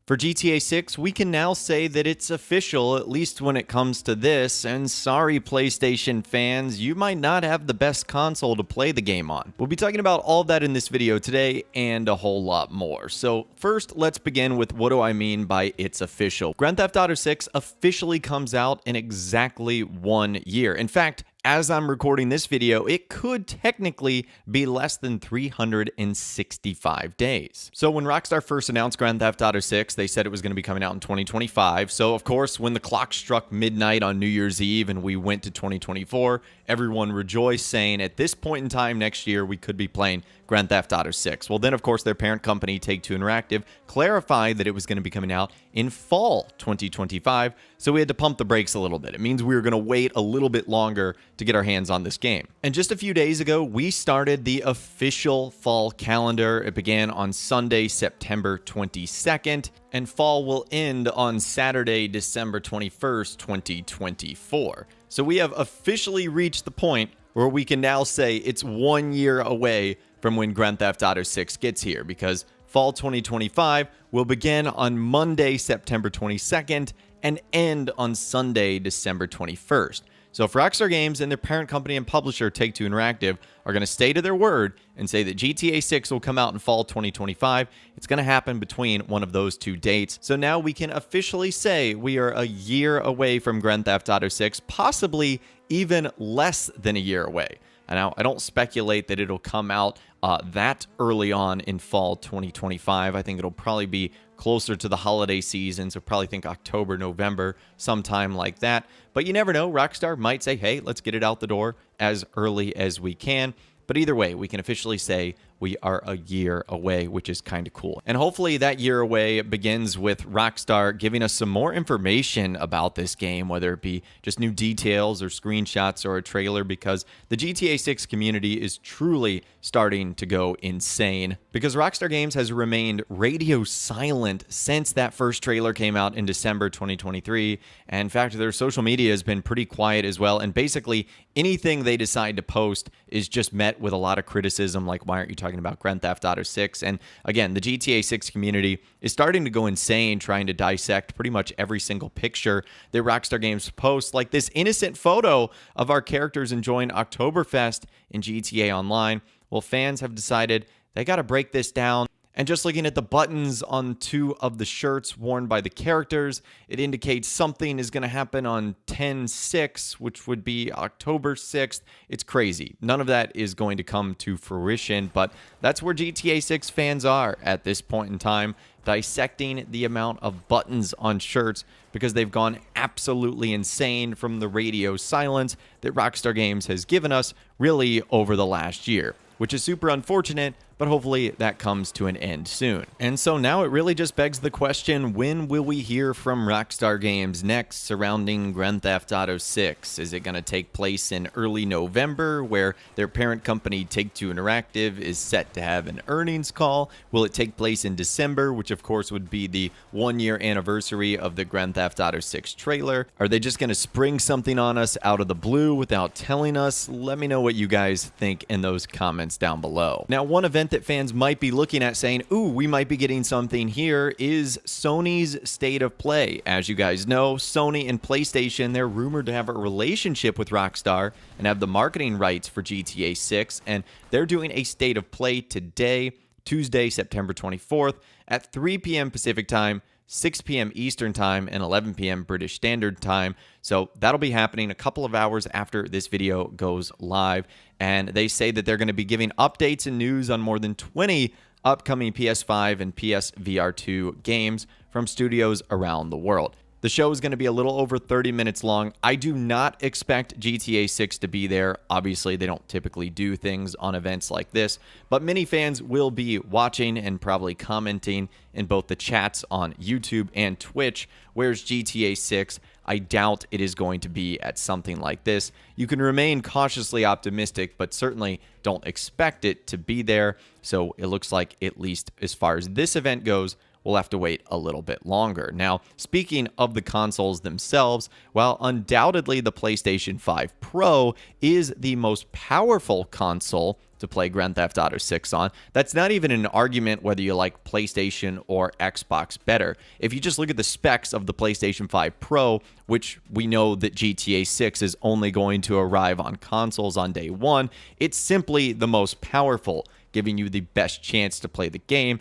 For GTA 6, we can now say that it's official, at least when it comes to this, and sorry PlayStation fans, you might not have the best console to play the game on. We'll be talking about all of that in this video today and a whole lot more. So first, let's begin with what do I mean by it's official. Grand Theft Auto 6 officially comes out in exactly 1 year. In fact, as I'm recording this video, it could technically be less than 365 days. So when Rockstar first announced Grand Theft Auto 6, they said it was going to be coming out in 2025. So of course, when the clock struck midnight on New Year's Eve and we went to 2024, everyone rejoiced, saying at this point in time next year, we could be playing Grand Theft Auto 6. Well, then, of course, their parent company, Take-Two Interactive, clarified that it was going to be coming out in fall 2025, so we had to pump the brakes a little bit. It means we were going to wait a little bit longer to get our hands on this game. And just a few days ago, we started the official fall calendar. It began on Sunday, September 22nd, and fall will end on Saturday, December 21st, 2024. So we have officially reached the point where we can now say it's 1 year away from when Grand Theft Auto 6 gets here, because fall 2025 will begin on Monday, September 22nd, and end on Sunday, December 21st. So if Rockstar Games and their parent company and publisher, Take-Two Interactive, are going to stay to their word and say that GTA 6 will come out in fall 2025, it's going to happen between one of those two dates. So now we can officially say we are a year away from Grand Theft Auto 6, possibly even less than a year away. Now, I don't speculate that it'll come out that early on in fall 2025. I think it'll probably be closer to the holiday season, so probably think October, November, sometime like that. But you never know. Rockstar might say, hey, let's get it out the door as early as we can. But either way, we can officially say we are a year away, which is kind of cool. And hopefully that year away begins with Rockstar giving us some more information about this game, whether it be just new details or screenshots or a trailer, because the GTA 6 community is truly starting to go insane. Because Rockstar Games has remained radio silent since that first trailer came out in December 2023. And in fact, their social media has been pretty quiet as well. And basically anything they decide to post is just met with a lot of criticism, like, why aren't you talking about Grand Theft Auto 6? And again, the GTA 6 community is starting to go insane trying to dissect pretty much every single picture that Rockstar Games posts, like this innocent photo of our characters enjoying Oktoberfest in GTA Online. Well, fans have decided they got to break this down. And just looking at the buttons on two of the shirts worn by the characters, it indicates something is going to happen on 10/6, which would be October 6th. It's crazy. None of that is going to come to fruition, but that's where GTA 6 fans are at this point in time, dissecting the amount of buttons on shirts, because they've gone absolutely insane from the radio silence that Rockstar Games has given us really over the last year, which is super unfortunate, but hopefully that comes to an end soon. And so now it really just begs the question, when will we hear from Rockstar Games next surrounding Grand Theft Auto 6? Is it going to take place in early November, where their parent company Take-Two Interactive is set to have an earnings call? Will it take place in December, which of course would be the 1 year anniversary of the Grand Theft Auto 6 trailer? Are they just going to spring something on us out of the blue without telling us? Let me know what you guys think in those comments down below. Now, one event that fans might be looking at saying, ooh, we might be getting something here, is Sony's State of Play. As you guys know, Sony and PlayStation, they're rumored to have a relationship with Rockstar and have the marketing rights for GTA 6, and they're doing a State of Play today, Tuesday, September 24th at 3 p.m. Pacific Time, 6 p.m. Eastern Time, and 11 p.m. British Standard Time. So that'll be happening a couple of hours after this video goes live. And they say that they're going to be giving updates and news on more than 20 upcoming PS5 and PSVR 2 games from studios around the world. The show is going to be a little over 30 minutes long. I do not expect GTA 6 to be there. Obviously, they don't typically do things on events like this, but many fans will be watching and probably commenting in both the chats on YouTube and Twitch. Where's GTA 6? I doubt it is going to be at something like this. You can remain cautiously optimistic, but certainly don't expect it to be there. So it looks like, at least as far as this event goes, we'll have to wait a little bit longer. Now, speaking of the consoles themselves, while undoubtedly the PlayStation 5 Pro is the most powerful console to play Grand Theft Auto 6 on. That's not even an argument whether you like PlayStation or Xbox better. If you just look at the specs of the PlayStation 5 Pro, which we know that GTA 6 is only going to arrive on consoles on day one, it's simply the most powerful, giving you the best chance to play the game.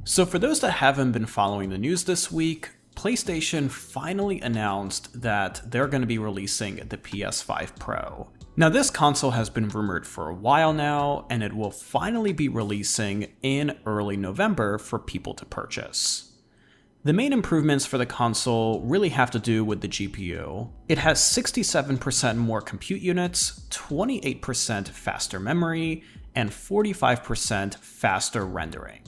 So for those that haven't been following the news this week, PlayStation finally announced that they're going to be releasing the PS5 Pro. Now this console has been rumored for a while now, and it will finally be releasing in early November for people to purchase. The main improvements for the console really have to do with the GPU. It has 67% more compute units, 28% faster memory, and 45% faster rendering.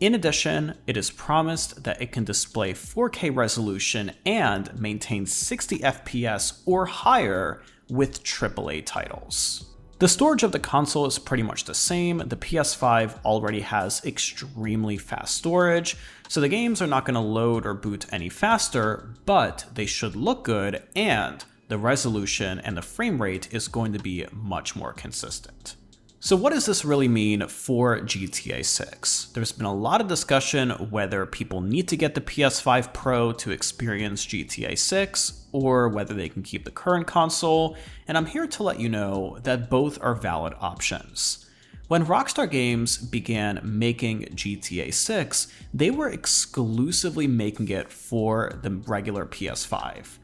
In addition, it is promised that it can display 4K resolution and maintain 60 FPS or higher with AAA titles. The storage of the console is pretty much the same. The PS5 already has extremely fast storage, so the games are not going to load or boot any faster, but they should look good, and the resolution and the frame rate is going to be much more consistent. So what does this really mean for GTA 6? There's been a lot of discussion whether people need to get the PS5 Pro to experience GTA 6 or whether they can keep the current console, and I'm here to let you know that both are valid options. When Rockstar Games began making GTA 6, they were exclusively making it for the regular PS5.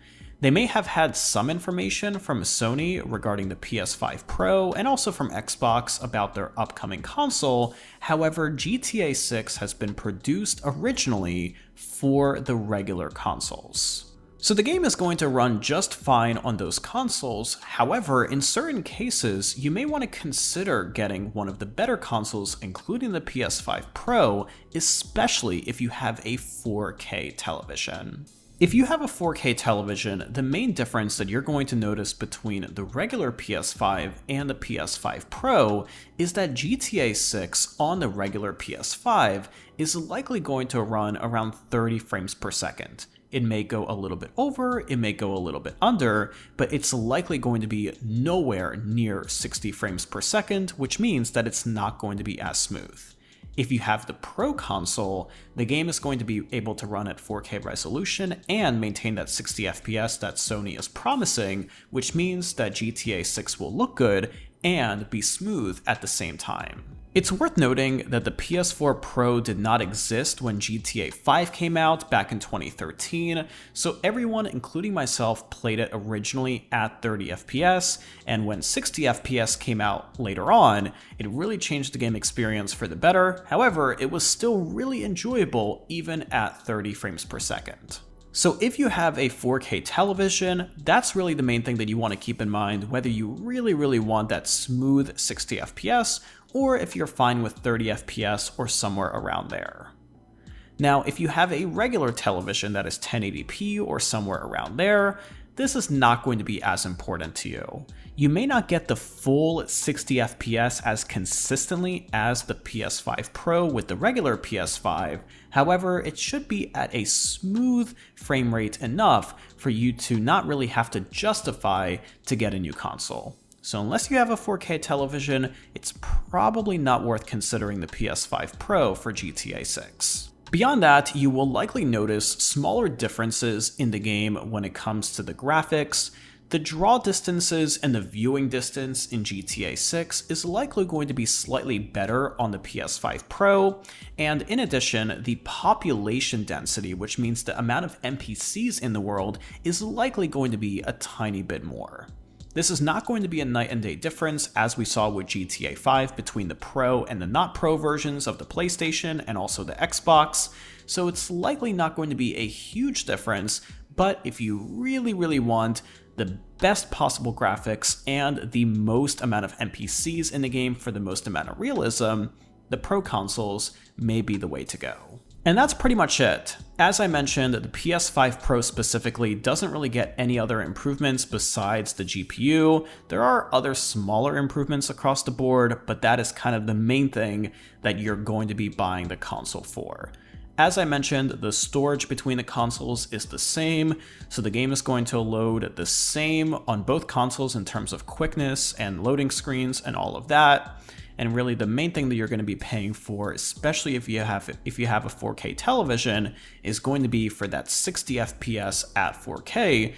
They may have had some information from Sony regarding the PS5 Pro and also from Xbox about their upcoming console. However, GTA 6 has been produced originally for the regular consoles. So the game is going to run just fine on those consoles. However, in certain cases, you may want to consider getting one of the better consoles, including the PS5 Pro, especially if you have a 4K television. If you have a 4K television, the main difference that you're going to notice between the regular PS5 and the PS5 Pro is that GTA 6 on the regular PS5 is likely going to run around 30 frames per second. It may go a little bit over, it may go a little bit under, but it's likely going to be nowhere near 60 frames per second, which means that it's not going to be as smooth. If you have the Pro console, the game is going to be able to run at 4K resolution and maintain that 60 FPS that Sony is promising, which means that GTA 6 will look good and be smooth at the same time. It's worth noting that the PS4 Pro did not exist when GTA 5 came out back in 2013, so everyone, including myself, played it originally at 30 FPS, and when 60 FPS came out later on, it really changed the game experience for the better. However, it was still really enjoyable even at 30 frames per second. So if you have a 4K television, that's really the main thing that you want to keep in mind, whether you really want that smooth 60 FPS, or if you're fine with 30 FPS or somewhere around there. Now, if you have a regular television that is 1080p or somewhere around there, this is not going to be as important to you. You may not get the full 60 FPS as consistently as the PS5 Pro with the regular PS5, however, it should be at a smooth frame rate enough for you to not really have to justify to get a new console. So unless you have a 4K television, it's probably not worth considering the PS5 Pro for GTA 6. Beyond that, you will likely notice smaller differences in the game when it comes to the graphics. The draw distances and the viewing distance in GTA 6 is likely going to be slightly better on the PS5 Pro, and in addition, the population density, which means the amount of NPCs in the world, is likely going to be a tiny bit more. This is not going to be a night and day difference as we saw with GTA 5 between the Pro and the not Pro versions of the PlayStation and also the Xbox, so it's likely not going to be a huge difference, but if you really want the best possible graphics and the most amount of NPCs in the game for the most amount of realism, the Pro consoles may be the way to go. And that's pretty much it. As I mentioned, the PS5 Pro specifically doesn't really get any other improvements besides the GPU. There are other smaller improvements across the board, but that is kind of the main thing that you're going to be buying the console for. As I mentioned, the storage between the consoles is the same, so the game is going to load the same on both consoles in terms of quickness and loading screens and all of that. And really the main thing that you're going to be paying for, especially if you have a 4K television, is going to be for that 60 FPS at 4K.